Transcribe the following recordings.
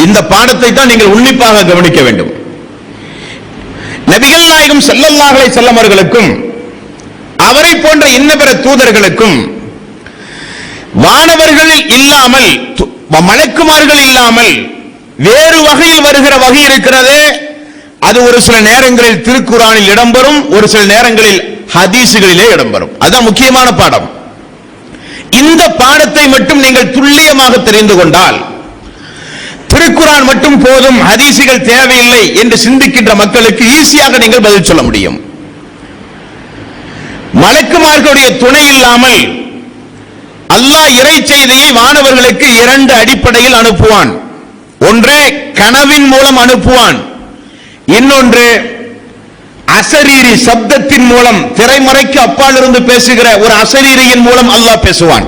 இந்த பாடத்தை தான் நீங்கள் உன்னிப்பாக கவனிக்க வேண்டும். நபிகள் நாயகம் ஸல்லல்லாஹு அலைஹி வஸல்லம் அவர்களுக்கும் அவரை போன்ற இன்ன பிற தூதர்களுக்கும் வானவர்கள் இல்லாமல், மலக்குமார்கள் இல்லாமல் வேறு வகையில் வருகிற வகை இருக்கிறது. அது ஒரு சில நேரங்களில் திருக்குர்ஆனில் இடம்பெறும், ஒரு சில நேரங்களில் ஹதீசுகளிலே இடம்பெறும். அதுதான் முக்கியமான பாடம். இந்த பாடத்தை மட்டும் நீங்கள் துல்லியமாக தெரிந்து கொண்டால், திருக்குர்ஆன் மட்டும் போதும், ஹதீசுகள் தேவையில்லை என்று சிந்திக்கின்ற மக்களுக்கு ஈஸியாக நீங்கள் பதில் சொல்ல முடியும். மலக்குமார்களுடைய துணை இல்லாமல் அல்லாஹ் இறை செய்தியை வானவர்களுக்கு இரண்டு அடிப்படையில் அனுப்புவான். ஒன்று கனவின் மூலம் அனுப்புவான், இன்னொன்று அசரீரி சப்தத்தின் மூலம், திரைமறைக்கு அப்பால் இருந்து பேசுகிற ஒரு அசரீரியின் மூலம் அல்லாஹ் பேசுவான்.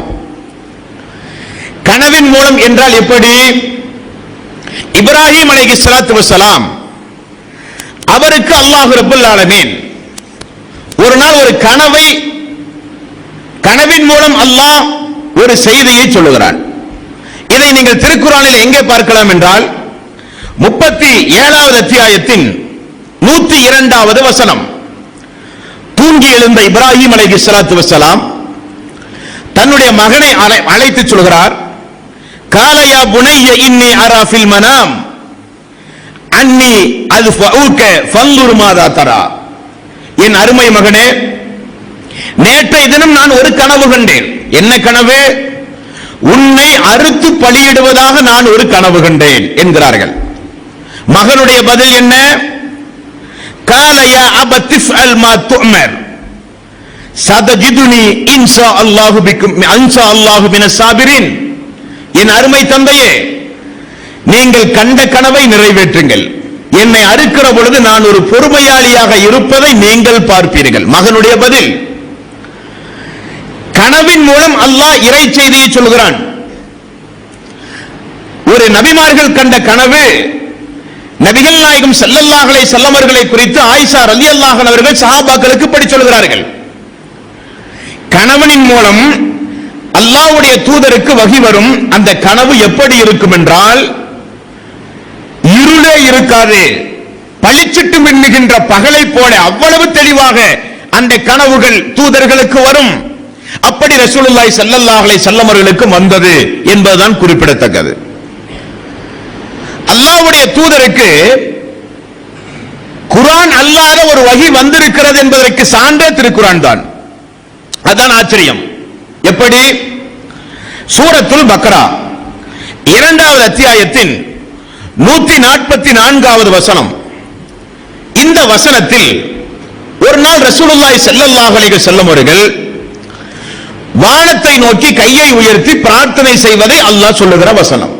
கனவின் மூலம் என்றால் எப்படி? இப்ராஹிம் அலைஹிஸ்ஸலாத்து வஸ்ஸலாம் அவருக்கு அல்லாஹ் ரப்பல் ஆலமீன் ஒரு நாள் ஒரு கனவின் மூலம் அல்லாஹ் ஒரு செய்தியை சொல்லுகிறான். இதை நீங்கள் திருக்குர்ஆனில் எங்கே பார்க்கலாம் என்றால் 37வது அத்தியாயத்தின் 102வது வசனம். தூங்கி எழுந்த இப்ராஹிம் அலைஹிஸ்ஸலாத்து வஸ்ஸலாம் தன்னுடைய மகனை அழைத்து சொல்கிறார். கால யா புனைய இன்னி அரா ஃபில் மனாம் அன்னி அத்ஃபஉக ஃபன்துர் மாதா தரா. என் அருமை மகனே, நேற்றைய தினம் நான் ஒரு கனவு கண்டேன். என்ன கனவு? உன்னை அறுத்து பலியிடுவதாக நான் ஒரு கனவு கண்டேன் என்கிறார்கள். மகனுடைய பதில் என்ன? கால யா அபத்தி ஃஅல் மா துஅமர் சதஜிதுனி இன்ஷா அல்லாஹு மினஸ் சாபிரின். என் அருமை தந்தையே, நீங்கள் கண்ட கனவை நிறைவேற்றுங்கள். என்னை அறுக்கிற பொழுது நான் ஒரு பொறுமையாளியாக இருப்பதை நீங்கள் பார்ப்பீர்கள். மகனுடைய பதில். கனவின் மூலம் அல்லாஹ் இறை செய்தியை சொல்கிறான். ஒரு நபிமார்கள் கண்ட கனவு, நபிகள் நாயகம் ஸல்லல்லாஹு அலைஹி வஸல்லம் அவர்களை குறித்து ஆயிஷா ரலியல்லாஹு அன்ஹா அவர்கள் சஹாபாக்களுக்கு படி சொல்கிறார்கள். கனவின் மூலம் அல்லாஹ்வுடைய தூதருக்கு வஹி வரும். அந்த கனவு எப்படி இருக்கும் என்றால், இருளே இருக்காது, பளிச்சிட்டு மின்னுகின்ற பகலை போல அவ்வளவு தெளிவாக அந்த கனவுகள் தூதர்களுக்கு வரும். அப்படி ரசூலுல்லாஹி ஸல்லல்லாஹு அலைஹி வஸல்லம் அவர்களுக்கு வந்தது என்பதுதான் குறிப்பிடத்தக்கது. அல்லாஹ்வுடைய தூதருக்கு குர்ஆன் அல்லாத ஒரு வஹி வந்திருக்கிறது என்பதற்கு சான்றே திருக்குர்ஆன் தான். அதான் ஆச்சரியம். எப்படி? சூரத்துல் பக்ரா 2வது அத்தியாயத்தின் 144வது வசனம். இந்த வசனத்தில் ஒரு நாள் ரசூலுல்லாஹி ஸல்லல்லாஹு அலைஹி வஸல்லம் அவர்கள் வானத்தை நோக்கி கையை உயர்த்தி பிரார்த்தனை செய்வதை அல்லாஹ் சொல்லுகிற வசனம்.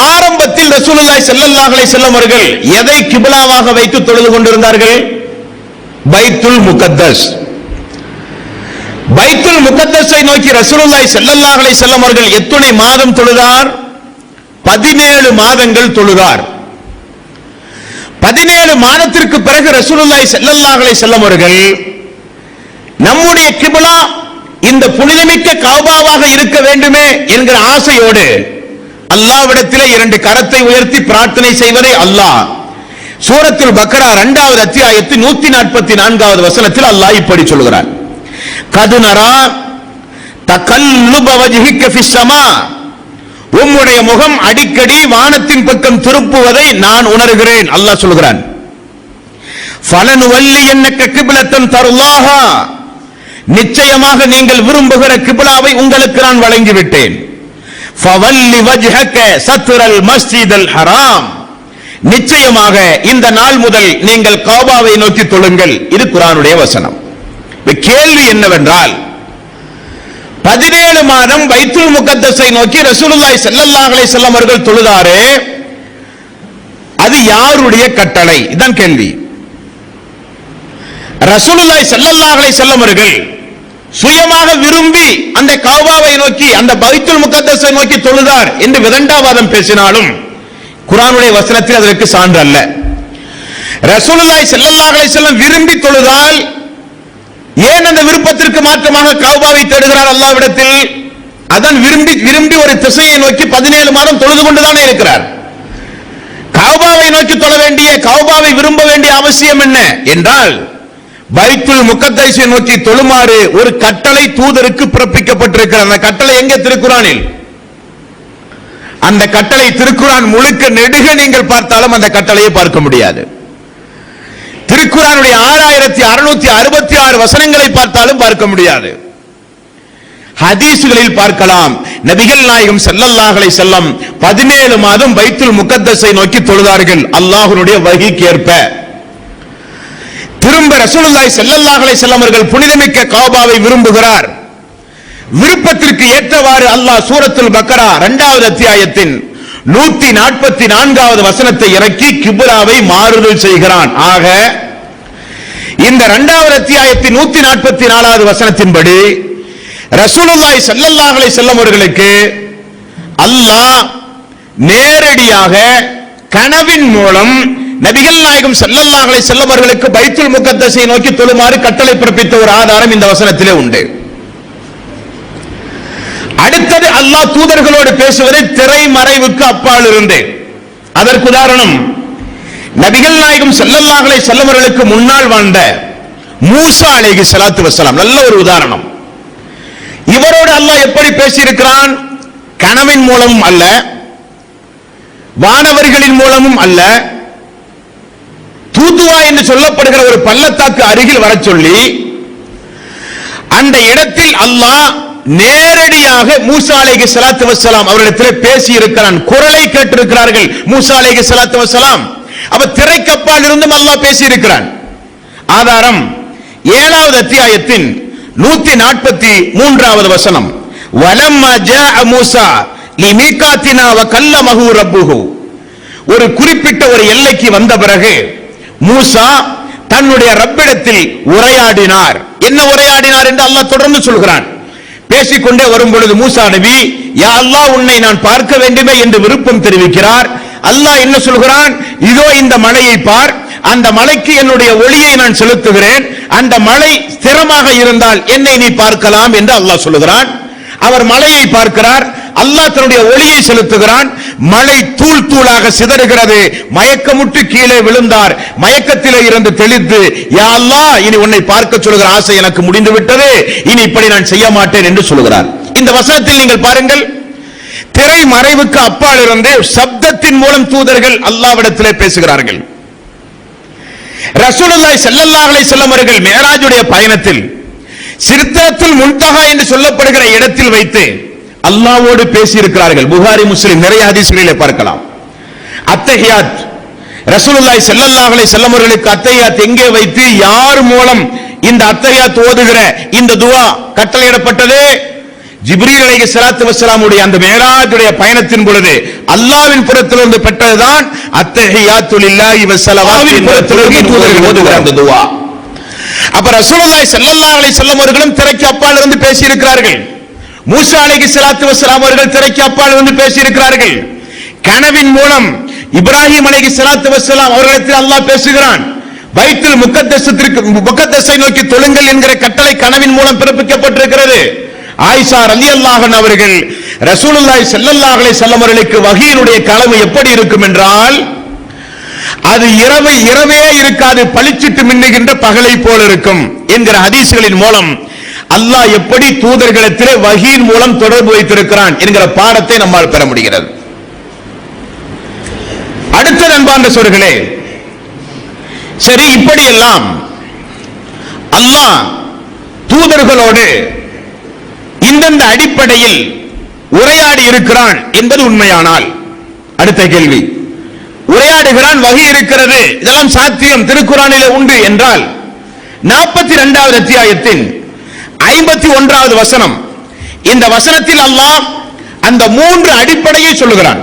ஆரம்பத்தில் ரசூலுல்லாஹி ஸல்லல்லாஹு அலைஹி வஸல்லம் அவர்கள் எதை கிப்லாவாக வைத்து தொழுது கொண்டிருந்தார்கள்? பைத்துல் முகத்தஸ். பைத்துல் முகத்தஸை நோக்கி ரசூலுல்லாஹி ஸல்லல்லாஹு அலைஹி வஸல்லம் அவர்கள் எத்தனை மாதம் தொழுதார்? 17 மாதங்கள் தொழுதார். 17 மாதத்திற்கு பிறகு ரசூலுல்லாஹி ஸல்லல்லாஹு அலைஹி வஸல்லம் அவர்கள் நம்முடைய கிப்லா இந்த புனிதமிக்க கஅபாவாக இருக்க வேண்டுமே என்கிற ஆசையோடு அல்லாஹ்விடத்திலே 2 கரத்தை உயர்த்தி பிரார்த்தனை செய்வதை அல்லாஹ் சூரத்துல் பக்ரா 2வது அத்தியாயத்தின் 144வது வசனத்தில் அல்லாஹ் இப்படி சொல்கிறான். கதுனரா தகல்லுப வஜ்ஹிக ஃபிஸ் ஸமா. உம்முடைய முகம் அடிக்கடி வானத்தின் பக்கம் திருப்புவதை நான் உணர்கிறேன். அல்லாஹ் சொல்கிறான். ஃபலனுவல்லியன்னக கிப்லத்தன் தர்லாஹா. நிச்சயமாக நீங்கள் விரும்புகிற கிப்லாவை உங்களுக்கு நான் வழங்கிவிட்டேன். ஃபவல்லி வஜ்ஹக சத்ரல் மஸ்ஜிதல் ஹராம். நிச்சயமாக இந்த நாள் முதல் நீங்கள் கஅபாவை நோக்கி தொழுங்கள். இது குர்ஆனுடைய வசனம். கேள்வி என்னவென்றால், 17 மாதம் பைத்துல் முகத்தஸை நோக்கி ரசூலுல்லாஹி ஸல்லல்லாஹு அலைஹி வஸல்லம் அவர்கள் தொழுதாரே, அது யாருடைய கட்டளை? இதான் கேள்வி. ரசூலுல்லாஹி ஸல்லல்லாஹு அலைஹி வஸல்லம் அவர்கள் சுயமாக விரும்பி அந்த கஅபாவை நோக்கி, அந்த பைத்துல் முகத்தஸை நோக்கி தொழுதார் என்று விதண்டாவாதம் பேசினாலும் குர்ஆனுடைய வசனத்தில் அதற்கு சான்று அல்ல. ரசூலுல்லாஹி ஸல்லல்லாஹு அலைஹி வஸல்லம் விரும்பி தொழுதால் ஏன் அந்த விருப்பத்திற்கு மாற்றமாக கஅபாவை தேடுகிறார் அல்லாஹ்விடத்தில்? அதான் விரும்பி விரும்பி ஒரு திசையை நோக்கி 17 மாதம் தொழுது கொண்டுதானே இருக்கிறார். கஅபாவை நோக்கி தொழ வேண்டிய, கஅபாவை விரும்ப வேண்டிய அவசியம் என்ன என்றால், பைத்துல் முகத்தஸை நோக்கி தொழுமாறு ஒரு கட்டளை தூதருக்கு பிறப்பிக்கப்பட்டிருக்கிறது. அந்த கட்டளை எங்கே? திருக்குரானில். அந்த கட்டளை திருக்குரான் முழுக்க நெடுக நீங்கள் பார்த்தாலும் அந்த கட்டளையை பார்க்க முடியாது. திருக்குரானுடைய 6666 வசனங்களை பார்த்தாலும் பார்க்க முடியாது. ஹதீஸ்களில் பார்க்கலாம், நபிகள் நாயகம் ஸல்லல்லாஹு அலைஹி வஸல்லம் 17 மாதம் பைத்துல் முகத்தஸை நோக்கி தொழுதார்கள் அல்லாஹ்வுடைய வஹீக்கு ஏற்ப. திரும்ப ரசூலுல்லாஹி ஸல்லல்லாஹு அலைஹி வஸல்லம் அவர்கள் புனிதமிக்க கஅபாவை விரும்புகிறார். விருப்பத்திற்கு ஏற்றவாறு அல்லாஹ் சூரத்துல் பக்கரா 2வது அத்தியாயத்தின் 144வது வசனத்தை இறக்கி கிப்லாவை மாறுதல் செய்கிறான். ஆக இந்த 2வது அத்தியாயத்தின் 144வது வசனத்தின்படி ரசூலுல்லாஹி ஸல்லல்லாஹு அலைஹி வஸல்லம் அவர்களுக்கு அல்லாஹ் நேரடியாக கனவின் மூலம் நபிகள் நாயகம் ஸல்லல்லாஹு அலைஹி வஸல்லம் அவர்களுக்கு பைத்துல் முகத்தஸை நோக்கி தொழுமாறு கட்டளை பிறப்பித்த ஒரு ஆதாரம் இந்த வசனத்திலே உண்டு. அடுத்தது அல்லாஹ் தூதர்களோடு பேசுவதை திரைமறைவுக்கு அப்பால் இருந்து. அதற்கு உதாரணம் நபிகள் நாயகம் ஸல்லல்லாஹு அலைஹி வஸல்லம் அவர்களுக்கு முன்னால் வாழ்ந்த மூசா அலைஹிஸ்ஸலாத்து வஸ்ஸலாம் நல்ல ஒரு உதாரணம். இவரோடு அல்லாஹ் எப்படி பேசியிருக்கிறான்? கனவின் மூலமும் அல்ல, வானவர்களின் மூலமும் அல்ல, தூதுவா என்று சொல்லப்படுகிற ஒரு பள்ளத்தாக்கு அருகில் வர சொல்லி அந்த இடத்தில் அல்லாஹ் நேரடியாக மூசா அலைஹிஸ்ஸலாத்து வஸ்ஸலாம் அவர்களிடத்தில் பேசி இருக்கிறான். குரலை கேட்டிருக்கிறார்கள் மூசா அலைஹிஸ்ஸலாத்து வஸ்ஸலாம். அப்ப திரைக்கப்பால் இருந்தும் அல்லாஹ் பேசி இருக்கிறான். ஆதாரம் 7வது அத்தியாயத்தின் 143வது வசனம், வலம்மா ஜாஅ மூசா லிமீகாத்தினா வகல்லமஹு ரப்புஹு. ஒரு குறிப்பிட்ட ஒரு எல்லைக்கு வந்த பிறகு மூசா தன்னுடைய ரப்பிடத்தில் உரையாடினார். என்ன உரையாடினார் என்று அல்லாஹ் தொடர்ந்து சொல்கிறான். பேசிக்கொண்டே வரும் பொழுது மூசா நபி, யா அல்லாஹ் உன்னை நான் பார்க்க வேண்டுமே என்று விருப்பம் தெரிவிக்கிறார். அல்லாஹ் என்ன சொல்கிறான்? இதோ இந்த மலையை பார், அந்த மலைக்கு என்னுடைய ஒளியை நான் செலுத்துகிறேன், அந்த மலை ஸ்திரமாக இருந்தால் என்னை நீ பார்க்கலாம் என்று அல்லாஹ் சொல்லுகிறான். அவர் மலையை பார்க்கிறார், அல்லாஹ் தன்னுடைய ஒளியை செலுத்துகிறான், மலை தூள் தூளாக சிதறுகிறது, மயக்கமுற்று கீழே விழுந்தார். மயக்கத்திலே இருந்து தெளித்து, யா அல்லாஹ் இனி உன்னை பார்க்க சொல்கிற ஆசை எனக்கு முடிந்து விட்டது, இனி இப்படி நான் செய்ய மாட்டேன் என்று சொல்கிறார். இந்த வசனத்தில் நீங்கள் பாருங்கள், திரை மறைவுக்கு அப்பால் இருந்து சப்தத்தின் மூலம் தூதர்கள் அல்லாஹ்விடத்திலே பேசுகிறார்கள். ரசூலுல்லாஹி ஸல்லல்லாஹு அலைஹி வஸல்லம் அவர்கள் மிஅராஜுடைய பயணத்தில் சிர்தத்துல் முன்தஹா என்று சொல்லப்படுகிற இடத்தில் வைத்து அல்லாஹ்வோடு பேசி இருக்கிறார்கள். புகாரி முஸ்லிம் நிறைய ஹதீஸ்களிலே பார்க்கலாம். அத்தஹியாத் ரசூலுல்லாஹி ஸல்லல்லாஹு அலைஹி வஸல்லம் அவர்களுக்கு அத்தஹியாத் எங்கே வைத்து யார் மூலம் இந்த அத்தஹியாத் ஓதுகிற இந்த துஆ கட்டளையிடப்பட்டது? ஜிப்ரீல் அலைஹிஸ்ஸலாத்து வஸ்ஸலாமுடைய அந்த மிஅராஜுடைய பயணத்தின் பொழுது அல்லாஹ்வின் புறத்திலிருந்து பெற்றதுதான் அத்தஹியாத்து லில்லாஹி வஸ்ஸலவாத்தின் புறத்திலிருந்து தூதர்கள் ஓதுகிற அந்த துஆ. அப்ப ரசூலுல்லாஹி ஸல்லல்லாஹு அலைஹி வஸல்லம் அவர்களும் திரைக்கு அப்பால் இருந்து பேசி இருக்கிறார்கள். மூசா அலைஹிஸ்ஸலாத்து வஸ்ஸலாம் அவர்கள் திரைக்கு அப்பால் இருந்து பேசி இருக்கிறார்கள். கனவின் மூலம் இப்ராஹிம் அலைஹிஸ்ஸலாத்து வஸ்ஸலாம் அவர்களிடத்தில் அல்லாஹ் பேசுகிறான். பைத்துல் முகத்தஸை நோக்கி தொழுங்கள் என்கிற கட்டளை கனவின் மூலம் பிறப்பிக்கப்பட்டிருக்கிறது. ஆயிஷா ரலியல்லாஹு அன்ஹா அவர்கள் ரசூலுல்லாஹி ஸல்லல்லாஹு அலைஹி வஸல்லம் அவர்களுக்கு வஹீயினுடைய கனவு எப்படி இருக்கும் என்றால், அது இரவே இருக்காது, பளிச்சிட்டு மின்னுகின்ற பகலை போல இருக்கும் என்கிற ஹதீஸ்களின் மூலம் அல்லாஹ் எப்படி தூதர்களிடத்திலே வஹீயின் மூலம் தொடர்பு வைத்திருக்கிறான் என்கிற பாடத்தை நம்மால் பெற முடிகிறது. அடுத்த அன்பார்ந்த சகோதரர்களே, சரி, இப்படியெல்லாம் அல்லாஹ் தூதர்களோடு இந்தந்த அடிப்படையில் உரையாடி இருக்கிறான் என்பது உண்மையானால், அடுத்த கேள்வி, உரையாடுகிறான், வஹி இருக்கிறது, இதெல்லாம் சாத்தியம், திருக்குரானிலே உண்டு என்றால் 42வது அத்தியாயத்தின் 51வது வசனம், இந்த வசனத்தில் அல்லாஹ் அந்த 3 அடிப்படையை சொல்லுகிறான்.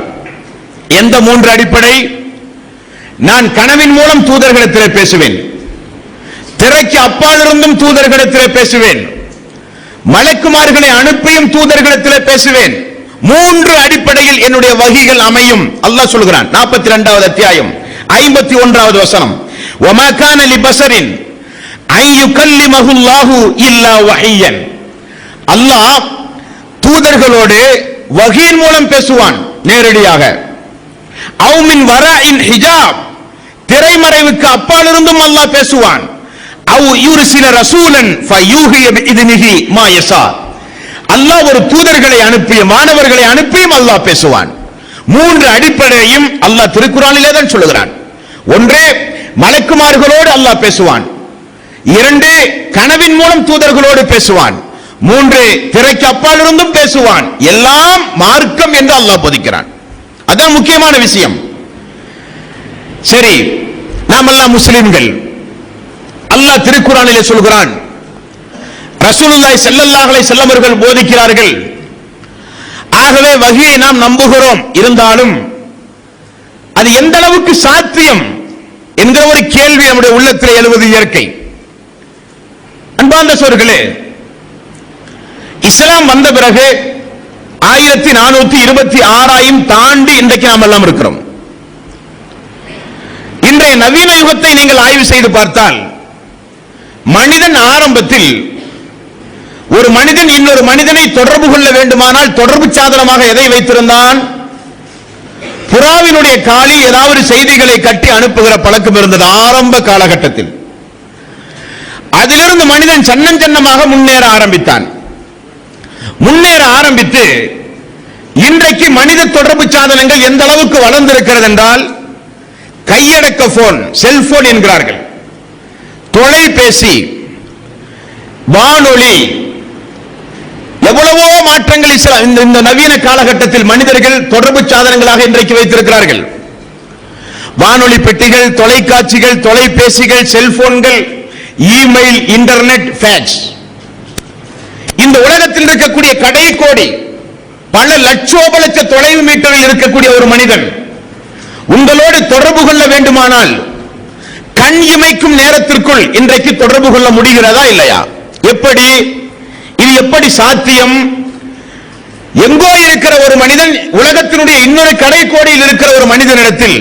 எந்த 3 அடிப்படை? நான் கனவின் மூலம் தூதர்களிடத்திலே பேசுவேன், திரைக்கு அப்பால் இருந்தும் தூதர்களிடத்திலே பேசுவேன், மலக்குமார்களை அனுப்பியும் தூதர்களிடத்திலே பேசுவேன். 3 அடிப்படையில் என்னுடைய வஹீகள் அமையும் அல்லாஹ் சொல்கிறான். 42வது அத்தியாயம் 51வது வசனம், வமா கான லிபஸரின் ஐ யுகல்லிமஹு அல்லாஹு இல்லா வஹியன். அல்லாஹ் தூதர்களோடு வஹீன் மூலம் பேசுவான் நேரடியாக. அவ் மின் வரஇன் ஹிஜாப், திரைமறைவுக்கு அப்பால் இருந்தும் அல்லாஹ் பேசுவான். அவ் யுர்சில ரசூலன் ஃபயூஹி பிஇذنஹி மா யஷா, அல்லாஹ் ஒரு தூதர்களை அனுப்பிய மாணவர்களை அனுப்பியும் அல்லாஹ் பேசுவான். மூன்று அடிப்படையும் அல்லாஹ் திருக்குர்ஆனிலே தான் சொல்கிறான். ஒன்று, மலக்குமார்களோடு அல்லாஹ் பேசுவான். இரண்டு, கனவின் மூலம் தூதர்களோடு பேசுவான். மூன்று, திரைக்கு அப்பால் இருந்தும் பேசுவான். எல்லாம் மார்க்கம் என்று அல்லாஹ் போதிக்கிறான். அதான் முக்கியமான விஷயம். சரி, நாம் எல்லாம் முஸ்லிம்கள். அல்லாஹ் திருக்குர்ஆனிலே சொல்கிறான், ரசூலுல்லாஹி ஸல்லல்லாஹு அலைஹி வஸல்லம் அவர்கள் போதிக்கிறார்கள். ஆகவே வஹீயை நாம் நம்புகிறோம். இருந்தாலும் அது எந்த அளவுக்கு சாத்தியம் என்கிற ஒரு கேள்வி நம்முடைய உள்ளத்தில் எழுவது இயற்கை. அன்பார்ந்த சகோதரர்களே, இஸ்லாம் வந்த பிறகு 1426 தாண்டி இன்றைக்கு நாம் எல்லாம் இருக்கிறோம். இன்றைய நவீன யுகத்தை நீங்கள் ஆய்வு செய்து பார்த்தால், மனிதன் ஆரம்பத்தில் ஒரு மனிதன் இன்னொரு மனிதனை தொடர்பு கொள்ள வேண்டுமானால் தொடர்பு சாதனமாக எதை வைத்திருந்தான்? புறாவினுடைய காலில் ஏதாவது செய்திகளை கட்டி அனுப்புகிற பழக்கம் இருந்தது ஆரம்ப காலகட்டத்தில். அதிலிருந்து மனிதன் சன்னஞ்சன்னமாக முன்னேற ஆரம்பித்தான். முன்னேற ஆரம்பித்து இன்றைக்கு மனித தொடர்பு சாதனங்கள் எந்த அளவுக்கு வளர்ந்திருக்கிறது என்றால், கையடக்க போன், செல்போன் என்கிறார்கள், தொலைபேசி, வானொலி, எவ்வளவோ மாற்றங்கள் இந்த நவீன காலகட்டத்தில் மனிதர்கள் தொடர்பு சாதனங்களாக இன்றைக்கு வைத்திருக்கிறார்கள். வானொலி பெட்டிகள், தொலைக்காட்சிகள், தொலைபேசிகள், செல்போன்கள், இமெயில், இன்டர்நெட், ஃபேக்ஸ். இந்த உலகத்தில் இருக்கக்கூடிய கடைக்கோடி பல லட்சோப லட்ச தொலைவு மீட்டரில் இருக்கக்கூடிய ஒரு மனிதன் உங்களோடு தொடர்பு கொள்ள வேண்டுமானால் கண் இமைக்கும் நேரத்திற்குள் இன்றைக்கு தொடர்பு கொள்ள முடிகிறதா இல்லையா? எப்படி? இது எப்படி சாத்தியம்? எங்கோ இருக்கிற ஒரு மனிதன் உலகத்தினுடைய இன்னொரு கடைக்கோடியில் இருக்கிற ஒரு மனிதனிடத்தில்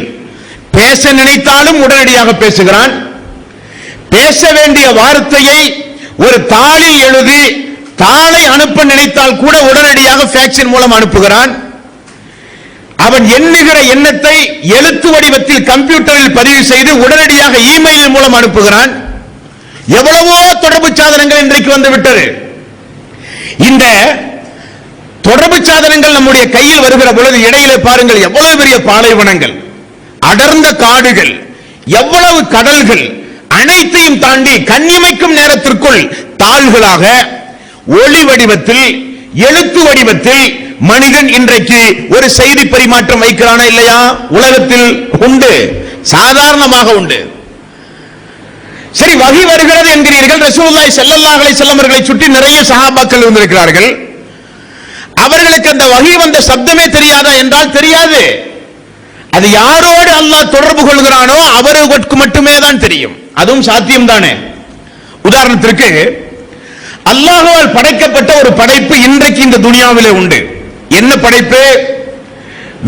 பேச நினைத்தாலும் உடனடியாக பேசுகிறான். பேச வேண்டிய வார்த்தையை ஒரு தாளில் எழுதி தாளை அனுப்ப நினைத்தால் கூட உடனடியாக ஃபேக்ஸின் மூலம் அனுப்புகிறான். அவன் எண்ணுகிற எண்ணத்தை எழுத்து வடிவத்தில் கம்ப்யூட்டரில் பதிவு செய்து உடனடியாக இமெயில் மூலம் அனுப்புகிறான். எவ்வளவோ தொடர்பு சாதனங்கள் இன்றைக்கு வந்துவிட்டது. இந்த தொடர்பு சாதனங்கள் நம்முடைய கையில் வருகிற பொழுது இடையிலே பாருங்கள், எவ்வளவு பெரிய பாலைவனங்கள், அடர்ந்த காடுகள், எவ்வளவு கடல்கள், அனைத்தையும் தாண்டி கண்ணிமைக்கும் நேரத்திற்குள் தாள்களாக ஒளி வடிவத்தில், எழுத்து வடிவத்தில் மனிதன் இன்றைக்கு ஒரு செய்தி பரிமாற்றம் வைக்கிறானா இல்லையா? உலகத்தில் உண்டு, சாதாரணமாக உண்டு. சரி, வஹி வருகிறது என்கிறீர்கள். ரசூலுல்லாஹி ஸல்லல்லாஹு அலைஹி வஸல்லம் அவர்களை சுற்றி நிறைய சஹாபாக்கள் இருந்திருக்கிறார்கள். அவர்களுக்கு அந்த வஹி வந்த சப்தமே தெரியாதா என்றால் தெரியாது. அது யாரோடு அல்லாஹ் தொடர்பு கொள்கிறானோ அவருக்கு மட்டுமே தான் தெரியும். அதுவும் சாத்தியம் தானே. உதாரணத்திற்கு, அல்லாஹ்வால் படைக்கப்பட்ட ஒரு படைப்பு இன்றைக்கு இந்த துனியாவிலே உண்டு. என்ன படைப்பு?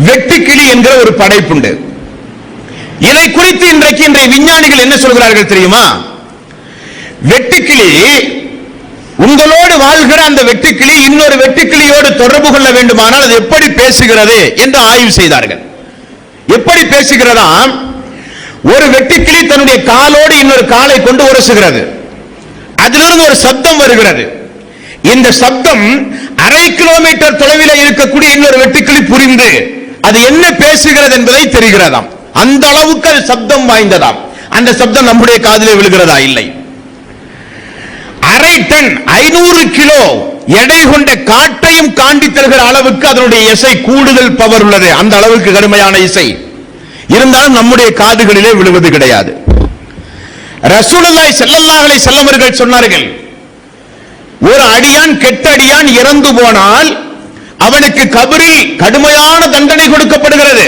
வெட்டுக்கிளி என்கிற ஒரு படைப்பு உண்டு. இதை குறித்து இன்றைய விஞ்ஞானிகள் என்ன சொல்கிறார்கள் தெரியுமா? வெட்டுக்கிளி, உங்களோடு வாழ்கிற அந்த வெட்டுக்கிளி இன்னொரு வெட்டுக்கிளியோடு தொடர்பு கொள்ள வேண்டுமானால் அது எப்படி பேசுகிறது என்று ஆய்வு செய்தார்கள். எப்படி பேசுகிறதாம்? ஒரு வெட்டுக்கிளி தன்னுடைய காலோடு இன்னொரு காலை கொண்டு உரசுகிறது. அதிலிருந்து ஒரு சப்தம் வருகிறது. இந்த சப்தம் 1/2 கிலோமீட்டர் தொலைவில் இருக்கக்கூடிய இன்னொரு வெட்டுக்கிளி புரிந்து அது என்ன பேசுகிறது என்பதை தெரிகிறதாம். அந்த அளவுக்கு அது சப்தம் வாய்ந்ததாம். அந்த சப்தம் நம்முடைய காதிலே விழுகிறதா? இல்லை. 1/2 டன் 500 கிலோ எடை கொண்ட காட்டையும் காண்டி தருகிற அளவுக்கு அதனுடைய இசை கூடுதல் பவர் உள்ளது. அந்த அளவுக்கு கடுமையான இசை இருந்தாலும் நம்முடைய காதுகளிலே விழுவது கிடையாது. ரசூலுல்லாஹி ஸல்லல்லாஹு அலைஹி வஸல்லம் அவர்கள் சொன்னார்கள், ஒரு அடியான், கெட்ட அடியான் இறந்து போனால் அவனுக்கு கபரில் கடுமையான தண்டனை கொடுக்கப்படுகிறது.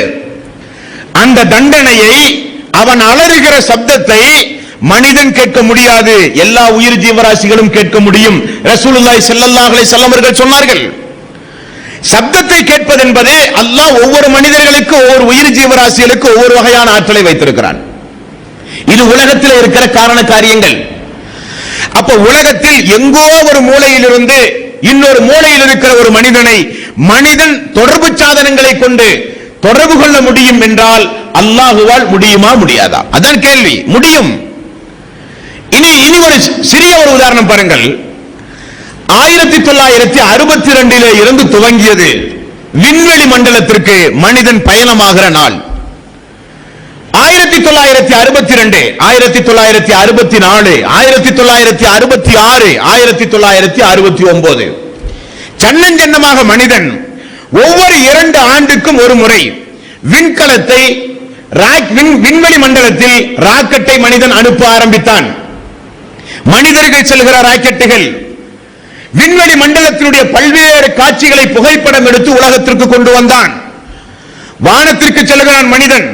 அந்த தண்டனையை, அவன் அலறுகிற சப்தத்தை மனிதன் கேட்க முடியாது, எல்லா உயிர் ஜீவராசிகளும் கேட்க முடியும். ரசூலுல்லாஹி ஸல்லல்லாஹு அலைஹி வஸல்லம் அவர்கள் சொன்னார்கள், சப்தத்தை கேட்பது என்பது அல்லாஹ் ஒவ்வொரு மனிதர்களுக்கு, ஒவ்வொரு உயிர் ஜீவராசிகளுக்கு ஒவ்வொரு வகையான ஆற்றலை வைத்திருக்கிறான். இது உலகத்தில் இருக்கிற காரண காரியங்கள். அப்ப உலகத்தில் எங்கோ ஒரு மூலையிலிருந்து இன்னொரு மூலையில் இருக்கிற ஒரு மனிதனை மனிதன் தொடர்பு சாதனங்களை கொண்டு தொடர்பு கொள்ள முடியும் என்றால் அல்லாஹுவால் முடியுமா முடியாதா? அதான் கேள்வி. முடியும். இனி ஒரு சிறிய ஒரு உதாரணம் பாருங்கள். 1962 இருந்து துவங்கியது விண்வெளி மண்டலத்திற்கு மனிதன் பயணமாகிற நாள். 1962, 1964, 1966, 1969 சன்னஞ்சன்னமாக மனிதன் ஒவ்வொரு 2 ஆண்டுக்கும் ஒரு முறை விண்கலத்தை விண்வெளி மண்டலத்தில் ராக்கெட்டை மனிதன் அனுப்ப ஆரம்பித்தான். மனிதர்கள் செல்கிற ராக்கெட்டுகள் விண்வெளி மண்டலத்தினுடைய பல்வேறு காட்சிகளை புகைப்படம் எடுத்து உலகத்திற்கு கொண்டு வந்தான். வானத்திற்கு செல்கிறான் மனிதன்,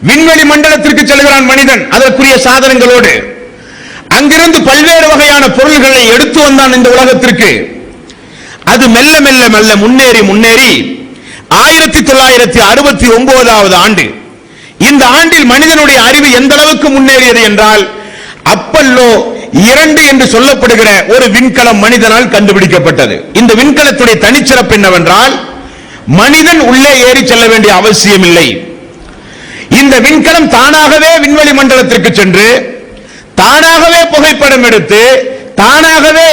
விண்வெளி மண்டலத்திற்கு செல்கிறான் மனிதன் அதற்குரிய சாதனங்களோடு. அங்கிருந்து பல்வேறு வகையான பொருள்களை எடுத்து வந்தான் இந்த உலகத்திற்கு. அது மெல்ல மெல்ல மெல்ல முன்னேறி 1969 ஆண்டு, இந்த ஆண்டில் மனிதனுடைய அறிவு எந்த அளவுக்கு முன்னேறியது என்றால் அப்பல்லோ 2 என்று சொல்லப்படுகிற ஒரு விண்கலம் மனிதனால் கண்டுபிடிக்கப்பட்டது. இந்த விண்கலத்துடைய தனிச்சிறப்பு என்னவென்றால் மனிதன் உள்ளே ஏறி செல்ல வேண்டிய அவசியம் இல்லை. இந்த விண்கலம் தானாகவே விண்வெளி மண்டலத்திற்கு சென்று தானாகவே புகைப்படம் எடுத்து தானாகவே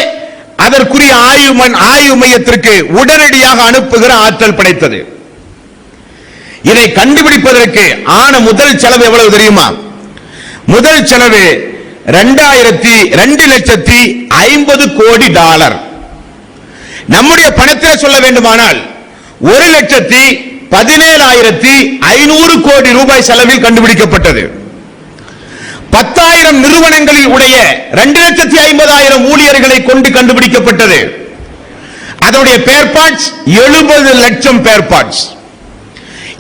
அதற்குரிய ஆய்வு மையத்திற்கு உடனடியாக அனுப்புகிற ஆற்றல் படைத்தது. இதை கண்டுபிடிப்பதற்கு ஆன முதல் செலவு எவ்வளவு தெரியுமா? முதல் செலவு $2,50,00,000 கோடி. நம்முடைய பணத்தில் சொல்ல வேண்டுமானால் 1,17,500 கோடி ரூபாய் செலவில் கண்டுபிடிக்கப்பட்டது. 10,000 நிறுவனங்களில் உடைய 2,50,000 ஊழியர்களை கொண்டு கண்டுபிடிக்கப்பட்டது. அதனுடைய பேர் பார்ட்ஸ் 70 லட்சம் பேர் பார்ட்ஸ்.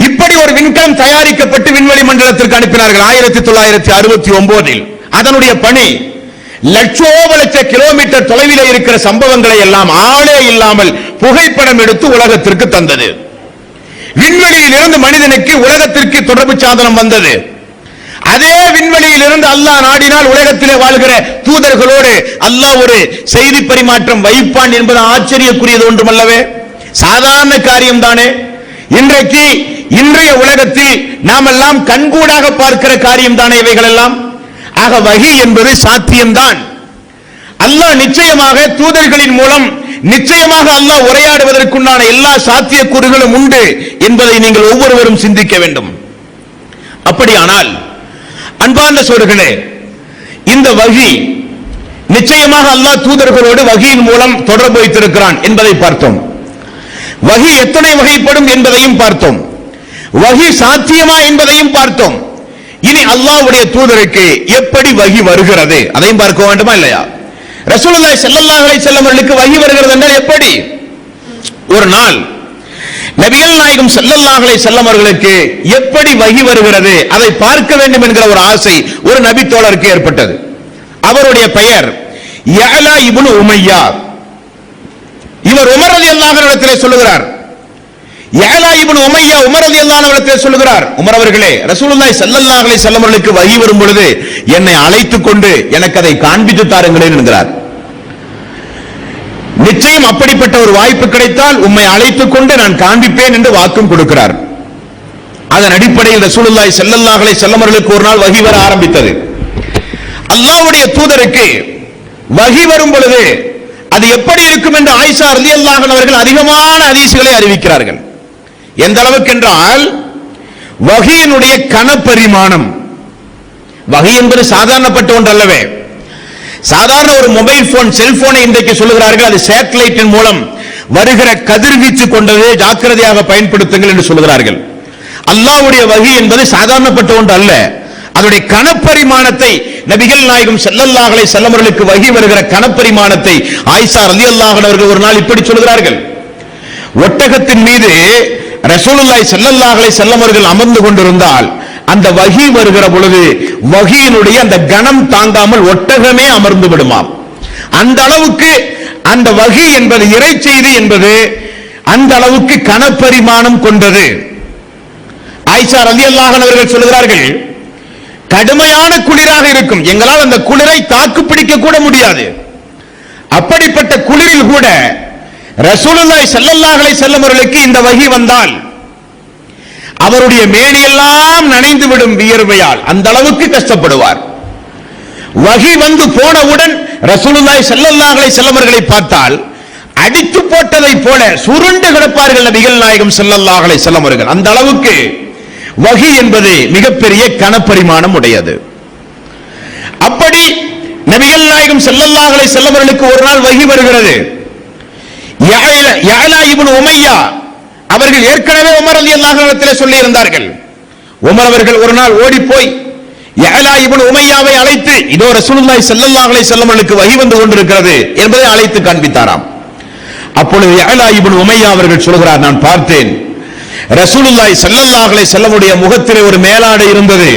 இப்படி ஒரு விண்கலம் தயாரிக்கப்பட்டு விண்வெளி மண்டலத்திற்கு அனுப்பினார்கள் 1969. அதனுடைய பணி லட்சோப லட்ச கிலோமீட்டர் தொலைவில் இருக்கிற சம்பவங்களை எல்லாம் ஆளே இல்லாமல் புகைப்படம் எடுத்து உலகத்திற்கு தந்தது. விண்வெளியில் இருந்து மனிதனுக்கு உலகத்திற்கு தொடர்பு சாதனம் வந்தது. அதே விண்வெளியில் இருந்து அல்லாஹ் நாடினால் உலகத்திலே வாழ்கிற தூதர்களோடு அல்லாஹ் ஒரு செய்தி பரிமாற்றம் வைப்பான் என்பது ஆச்சரியக்குரியது ஒன்றுமல்லவே, சாதாரண காரியம் தானே. இன்றைய உலகத்தில் நாம் எல்லாம் கண்கூடாக பார்க்கிற காரியம் தானே இவைகள் எல்லாம். ஆக வஹி என்பது சாத்தியம்தான். அல்லாஹ் நிச்சயமாக தூதர்களின் மூலம் நிச்சயமாக அல்லாஹ் உரையாடுவதற்குண்டான எல்லா சாத்தியக்கூறுகளும் உண்டு என்பதை நீங்கள் ஒவ்வொருவரும் சிந்திக்க வேண்டும். அப்படியானால் அன்பார்ந்த சகோதரர்களே, இந்த வஹி நிச்சயமாக அல்லாஹ் தூதர்களோடு வஹியின் மூலம் தொடர்பு வைத்திருக்கிறான் என்பதை பார்த்தோம். வஹி எத்தனை வகைப்படும் என்பதையும் பார்த்தோம். வஹி சாத்தியமா என்பதையும் பார்த்தோம். இனி அல்லாஹ்வுடைய தூதருக்கு எப்படி வஹி வருகிறது அதையும் பார்க்க வேண்டுமா இல்லையா? ரசூலுல்லாஹி ஸல்லல்லாஹு அலைஹி வஸல்லம் அவர்களுக்கு வஹி வருகிறது என்றால் எப்படி? ஒரு நாள் நபிகள் நாயகம் ஸல்லல்லாஹு அலைஹி வஸல்லம் அவர்களுக்கு எப்படி வஹி வருகிறது அதை பார்க்க வேண்டும் என்கிற ஒரு ஆசை ஒரு நபி தோழருக்கு ஏற்பட்டது. அவருடைய பெயர் யஅலா இப்னு உமையா. இவர் உமர் ரலியல்லாஹு அன்ஹு இடத்திலே சொல்லுகிறார். யஅலா இப்னு உமையா உமர் ரலியல்லாஹு அன்ஹு இடத்திலே சொல்லுகிறார், உமர் அவர்களே, ரசூலுல்லாஹி ஸல்லல்லாஹு அலைஹி வஸல்லம் அவர்களுக்கு வஹி வரும் பொழுது என்னை அழைத்துக் கொண்டு எனக்கு அதை காண்பித்து தாருங்களேன் என்கிறார். நிச்சயம் அப்படிப்பட்ட ஒரு வாய்ப்பு கிடைத்தால் உம்மை அழைத்துக் கொண்டு நான் காண்பிப்பேன் என்று வாக்கும் கொடுக்கிறார். அதன் அடிப்படையில் ரசூலுல்லாஹி ஸல்லல்லாஹு அலைஹி வஸல்லம் அவர்களுக்கு ஒரு நாள் வஹி வர ஆரம்பித்தது. அல்லாஹ்வுடைய தூதருக்கு வஹி வரும் பொழுது அது எப்படி இருக்கும் என்று ஆயிஷா ரலியல்லாஹு அன்ஹா அவர்கள் அதிகமான ஹதீஸ்களை அறிவிக்கிறார்கள். எந்த அளவுக்கு என்றால் வஹியினுடைய கனப்பரிமாணம். வஹி என்பது சாதாரணப்பட்ட ஒன்று அல்லவே. சாதாரண ஒரு மொபைல் போன் செல்போனை இன்றைக்கு சொல்லுகிறார்கள் அது சேட்டலைட்டின் மூலம் வருகிற கதிர்வீச்சு கொண்டது, ஜாக்கிரதையாக பயன்படுத்துங்கள் என்று சொல்லுகிறார்கள். அல்லாஹ்வுடைய வஹி என்பது சாதாரணப்பட்ட ஒன்று அல்ல. அதனுடைய கனப்பரிமாணத்தை நபிகள் நாயகம் ஸல்லல்லாஹு அலைஹி வஸல்லம் அவர்களுக்கு வஹி வருகிற கனப்பரிமாணத்தை ஆயிஷா ரலியல்லாஹு அன்ஹா அவர்கள் ஒரு நாள் இப்படி சொல்கிறார்கள். ஒட்டகத்தின் மீது ரசூலுல்லாஹி ஸல்லல்லாஹு அலைஹி வஸல்லம் அவர்கள் அமர்ந்து கொண்டிருந்தால் அந்த வஹி வருகிற பொழுது வஹியினுடைய அந்த கனம் தாங்காமல் ஒட்டகமே அமர்ந்து விடுமாம். அந்த அளவுக்கு அந்த வஹி என்பது இறை செய்தி என்பது அந்த அளவுக்கு கனப்பரிமாணம் கொண்டது. ஆயிஷா ரலியல்லாஹு அன்ஹா அவர்கள் சொல்கிறார்கள், கடுமையான குளிராக இருக்கும், எங்களால் அந்த குளிரை தாக்கு பிடிக்க கூட முடியாது. அப்படிப்பட்ட குளிரில் கூட ரசூலுல்லாஹி ஸல்லல்லாஹு அலைஹி வஸல்லம் அவர்களுக்கு இந்த வஹி வந்தால் அவருடைய மேனியெல்லாம் நனைந்துவிடும் வியர்வையால், அந்த அளவுக்கு கஷ்டப்படுவார். வஹி வந்து போனவுடன் ரசூலுல்லாஹி ஸல்லல்லாஹு அலைஹி வஸல்லம் அவர்களை பார்த்தால் அடித்து போட்டதை போல சுருண்டு கிடப்பார்கள் நபிகள் நாயகம் ஸல்லல்லாஹு அலைஹி வஸல்லம் அவர்கள். அந்த அளவுக்கு வஹி என்பது மிகப்பெரிய கனப்பரிமாணம் உடையது. அப்படி நபிகள் நாயகம் ஸல்லல்லாஹு அலைஹி வஸல்லம் அவர்களுக்கு ஒரு நாள் வஹி வருகிறது. யஅலா இப்னு உமையா அவர்கள் ஏற்கனவே உமர் ரலியல்லாஹு அன்ஹு இடத்திலே சொல்லி இருந்தார்கள். உமர் அவர்கள் ஒரு நாள் ஓடி போய் யஅலா இப்னு உமையாவை அழைத்து, இதோ ரசூலுல்லாஹி ஸல்லல்லாஹு அலைஹி வஸல்லம் அவர்களுக்கு வஹி வந்து கொண்டிருக்கிறது என்பதை அழைத்து காண்பித்தாராம். அப்பொழுது யஅலா இப்னு உமையா அவர்கள் சொல்கிறார், நான் பார்த்தேன் ரசூலுல்லாஹி ஸல்லல்லாஹு அலைஹி வஸல்லம் உடைய முகத்திலே ஒரு மேலாடை இருந்தது.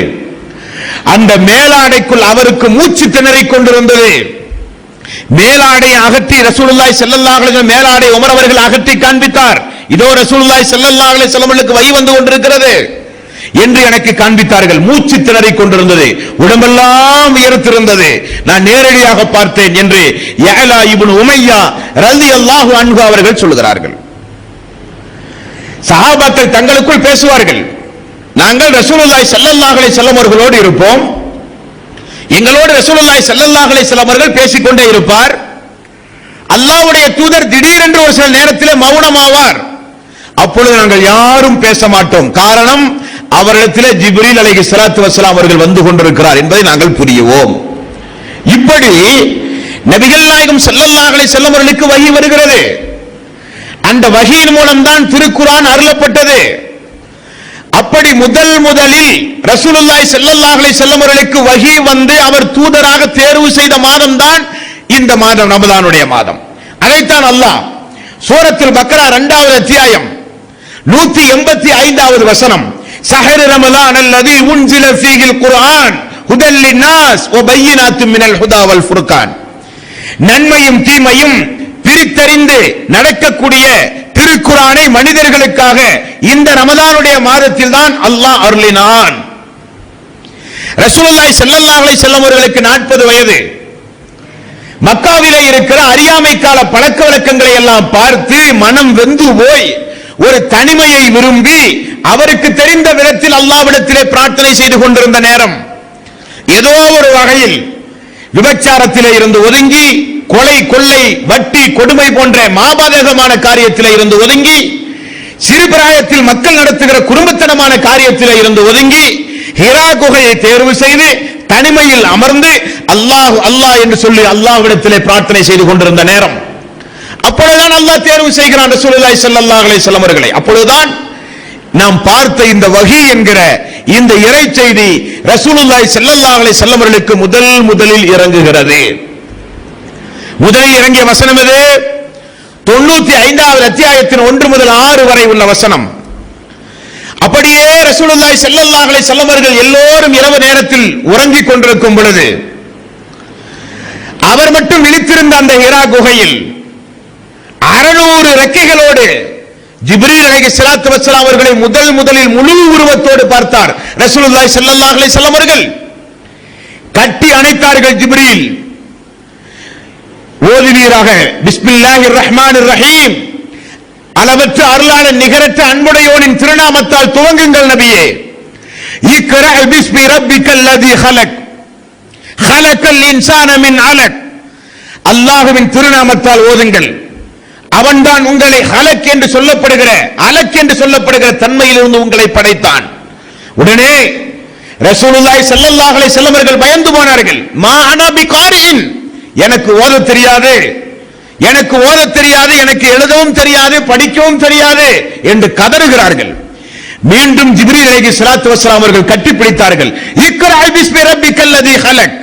அந்த மேலாடைக்குள் அவருக்கு மூச்சு திணறிக் கொண்டிருந்தது. மேலாடையை அகற்றி ரசூலுல்லாஹி ஸல்லல்லாஹு அலைஹி வஸல்லம் மேலாடை உமர் அவர்கள் அகற்றி காண்பித்தார். இதோ ரசூலுல்லாஹி ஸல்லல்லாஹு அலைஹி வஸல்லம் அவர்களுக்கு வஹி வந்து கொண்டிருக்கிறது என்று எனக்கு காண்பித்தார்கள். மூச்சு திணறிக் கொண்டிருந்தது, உடம்பெல்லாம் வியர்த்திருந்தது. நான் நேரடியாக பார்த்தேன் என்று யஅலா இப்னு உமையா ரலியல்லாஹு அன்ஹு அவர்கள் சொல்கிறார்கள். சஹாபாக்கள் தங்களுக்குள் பேசுவார்கள், நாங்கள் ரசூலுல்லாஹி ஸல்லல்லாஹு அலைஹி வஸல்லம் அவர்களோடு இருப்போம், எங்களோடு ரசூலுல்லாஹி ஸல்லல்லாஹு அலைஹி வஸல்லம் அவர்கள் பேசிக்கொண்டே இருப்பார். அல்லாஹ்வுடைய தூதர் திடீரென்று ஒரு சில நேரத்தில் மௌனமாவார். அப்பொழுது நாங்கள் யாரும் பேச மாட்டோம். காரணம், அவரிடத்திலே ஜிப்ரீல் அலைஹிஸ்ஸலாத்து வஸ்ஸலாம் அவர்கள் வந்து கொண்டிருக்கிறார் என்பதை நாங்கள் புரியுவோம். இப்படி நபிகள் நாயகம் ஸல்லல்லாஹு அலைஹி வஸல்லம் அவர்களுக்கு வஹி வருகிறது. அந்த வஹியின் மூலம்தான் திருக்குர்ஆன் அருளப்பட்டது. அப்படி முதலில் ரசூலுல்லாஹி ஸல்லல்லாஹு அலைஹி வஸல்லம் அவர்களுக்கு வஹி வந்து அவர் தூதராக தேர்வு செய்த மாதம் தான் இந்த மாதம், ரமதானுடைய மாதம். அதைத்தான் அல்லாஹ் சூரத்துல் பக்ரா 2வது அத்தியாயம் 185வது வசனம், ஷஹ்ரு ரமலான் அல்லதி உன்சில ஃபீஹில் குர்ஆன் ஹுதல் லின்னாஸ் வ பையினாத்தும் மினல் ஹுதா வல் ஃபுர்கான். நன்மையும் தீமையும் பிரித்தறிந்து நடக்கக்கூடிய திருக்குர்ஆனை மனிதர்களுக்காக இந்த ரமதானுடைய மாதத்தில் தான் அல்லாஹ் அருளினான். ரசூலுல்லாஹி ஸல்லல்லாஹு அலைஹி வஸல்லம் அவர்களுக்கு 40 வயது. மக்காவிலே இருக்கிற அறியாமை கால பழக்க வழக்கங்களை எல்லாம் பார்த்து மனம் வெந்து போய் ஒரு தனிமையை விரும்பி அவருக்கு தெரிந்த விதத்தில் அல்லாஹ்விடத்திலே பிரார்த்தனை செய்து கொண்டிருந்த நேரம், ஏதோ ஒரு வகையில் விபச்சாரத்திலே இருந்து ஒதுங்கி, கொலை கொள்ளை வட்டி கொடுமை போன்ற மாபாதகமான காரியத்திலே இருந்து ஒதுங்கி, சிறுபிராயத்தில் மக்கள் நடத்துகிற குடும்பத்தனமான காரியத்திலே இருந்து ஒதுங்கி, ஹிரா குகையை தேர்வு செய்து தனிமையில் அமர்ந்து அல்லாஹ் அல்லாஹ் என்று சொல்லி அல்லாஹ்விடத்திலே பிரார்த்தனை செய்து கொண்டிருந்த நேரம், அப்பொழுதுதான் அல்லாஹ் தேர்வு செய்கிறான் ரசூலுல்லாஹி ஸல்லல்லாஹு அலைஹி வஸல்லம் அவர்களை. அப்பொழுதுதான் நாம் பார்த்த இந்த வஹி என்கிற இந்த இறை செய்தி ரசூலுல்லாஹி ஸல்லல்லாஹு அலைஹி வஸல்லம் அவர்களுக்கு முதலில் இறங்குகிறது. முதலில் இறங்கிய வசனம் எது? 95வது அத்தியாயத்தின் 1 முதல் 6 வரை உள்ள வசனம். அப்படியே ரசூலுல்லாஹி ஸல்லல்லாஹு அலைஹி வஸல்லம் அவர்கள் எல்லோரும் இரவு நேரத்தில் உறங்கிக் கொண்டிருக்கும் பொழுது அவர் மட்டும் விழித்திருந்த அந்த ஹிரா குகையில் 600 ரெக்கைகளோடு ஜிப்ரீல் அலைஹிஸ்ஸலாத்து வஸ்ஸலாம் அவர்களை முதலில் முழு உருவத்தோடு பார்த்தார் ரசூலுல்லாஹி ஸல்லல்லாஹு அலைஹி வஸல்லம் அவர்கள். கட்டி அணைத்தார்கள் ஜிப்ரீல். ஓதுவீராக பிஸ்மில்லாஹிர் ரஹ்மானிர் ரஹீம், அளவற்ற அருளாளன் நிகரற்ற அன்புடையோனின் திருநாமத்தால் துவங்குங்கள் நபியே. இக்ரா பிஸ்மி ரப்பிக்கல் லதீ ஹலக் ஹலக்கல் இன்சான மின் அலக். அல்லாஹ்வின் திருநாமத்தால் ஓதுங்கள். அவன்தான் உங்களை ஹலக் என்று சொல்லப்படுகிற அலக் என்று சொல்லப்படுகிற தன்மையிலிருந்து உங்களை படைத்தான். உடனே ரசூலுல்லாஹி ஸல்லல்லாஹு அலைஹி வஸல்லம் அவர்கள் பயந்து போனார்கள். மா அனா பிகாரின், எனக்கு ஓத தெரியாது, எனக்கு ஓத தெரியாது, எனக்கு எழுதவும் தெரியாது, படிக்கவும் தெரியாது என்று கதறுகிறார்கள். மீண்டும் ஜிப்ரீல் அலைஹிஸ்ஸலாத்து வஸ்ஸலாம் அவர்கள் கட்டிப்பிடித்தார்கள். இக்ரா பிஸ்மி ரப்பிக்கல் லதீ ஹலக்.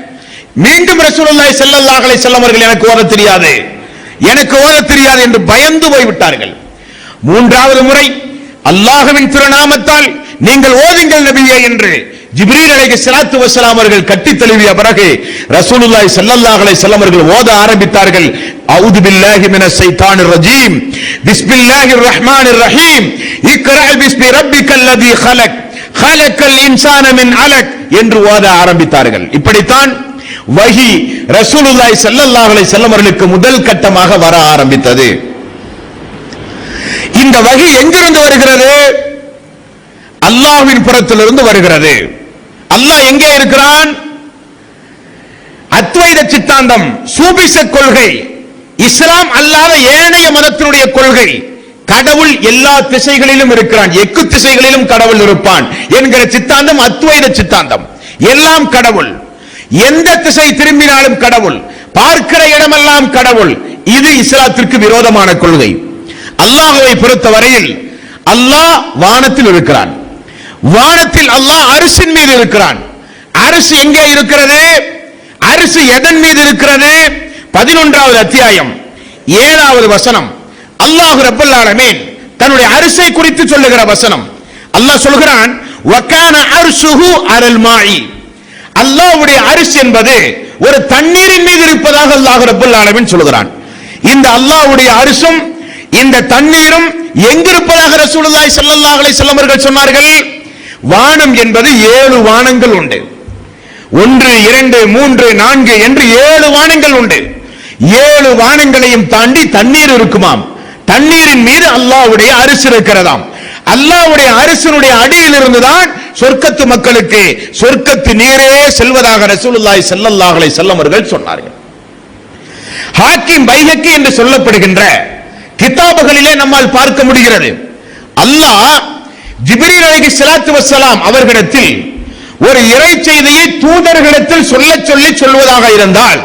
மீண்டும் ரசூலுல்லாஹி ஸல்லல்லாஹு அலைஹி வஸல்லம் அவர்கள் எனக்கு ஓத தெரியாது, எனக்கு ஓத தெரியாது என்று பயந்து போய்விட்டார்கள். 3வது முறை அல்லாஹ்வின் திருநாமத்தால் நீங்கள் ஓதுங்கள் நபியே என்று ஜிப்ரீல் அலைஹிஸ்ஸலாத்து வஸ்ஸலாம் அவர்கள் கட்டி தழுவிய பிறகு ரசூலுல்லாஹி ஸல்லல்லாஹு அலைஹி வஸல்லம் அவர்கள் ஓத ஆரம்பித்தார்கள். அஊது பில்லாஹி மினஷ் ஷைத்தானிர் ரஜீம், பிஸ்மில்லாஹிர் ரஹ்மானிர் ரஹீம், இக்ரா பிஸ்மி ரப்பிக்கல் லதீ ஹலக் ஹலக்கல் இன்சான மின் அலக் என்று ஓத ஆரம்பித்தார்கள். இப்படித்தான் வஹி ரசூலுல்லாஹி ஸல்லல்லாஹு அலைஹி வஸல்லம் அவர்களுக்கு முதல் கட்டமாக வர ஆரம்பித்தது. இந்த வகி எங்கிருந்து வருகிறது? அல்லாஹ்வின் புறத்திலிருந்து வருகிறது. அல்லாஹ் எங்கே இருக்கிறான்? அத்வைத சித்தாந்தம், சூபிச கொள்கை, இஸ்லாம் அல்லாத ஏனைய மதத்தினுடைய கொள்கை, கடவுள் எல்லா திசைகளிலும் இருக்கிறான், எக்கு திசைகளிலும் கடவுள் இருப்பான் என்கிற சித்தாந்தம் அத்வைத சித்தாந்தம். எல்லாம் கடவுள், எந்த திசை திரும்பினாலும் கடவுள், பார்க்கிற இடமெல்லாம் கடவுள். இது இஸ்லாத்திற்கு விரோதமான கொள்கை. அல்லாஹ்வை பொறுத்தவரையில் அல்லாஹ் வானத்தில் இருக்கிறான். வானத்தில் அல்லாஹ் அரிசின் மீது இருக்கிறான். அரிசி எங்கே இருக்கிறது? அரிசி எதன் மீது இருக்கிறது? 11வது அத்தியாயம் 7வது வசனம். அல்லாஹ் ரப்பல் ஆலமீன் தன்னுடைய அரிசை குறித்து சொல்லுகிற வசனம். அல்லாஹ் சொல்கிறான், வகான அர்ஷுஹு அலல் மாஇ. அல்லாஹ்வுடைய அரிசி என்பது ஒரு தண்ணீரின் மீது இருப்பதாக அல்லாஹ் ரப்பல் ஆலமீன் சொல்கிறான். இந்த அல்லாஹ்வுடைய அரிசும் இந்த தண்ணீரும் எங்கிருப்பதாக ரசூலுல்லாஹி ஸல்லல்லாஹு அலைஹி வஸல்லம் அவர்கள் சொன்னார்கள்? வானம் என்பது 7 வானங்கள் உண்டு. 1, 2, 3, 4 என்று 7 வானங்கள் உண்டு. 7 வானங்களையும் தாண்டி தண்ணீர் இருக்குமாம். தண்ணீரின் மீது அல்லாஹ்வுடைய அரிசி இருக்கிறதாம். அல்லாஹ்வுடைய அரிசினுடைய அடியில் இருந்துதான் சொர்க்கத்து மக்களுக்கு சொர்க்கத்து நீரே செல்வதாக ரசூலுல்லாஹி ஸல்லல்லாஹு அலைஹி வஸல்லம் அவர்கள் சொன்னார்கள். ஹாக்கிம் பைஹக்கி என்று சொல்லப்படுகின்ற கிதாபுகளிலே நம்மால் பார்க்க முடிகிறது. அல்லாஹ் ஜிப்ரீல் அலைஹிஸ்ஸலாத்து வஸ்ஸலாம் அவர்களிடத்தில் ஒரு இறை செய்தியை தூதர்களிடத்தில் சொல்வதாக இருந்தால்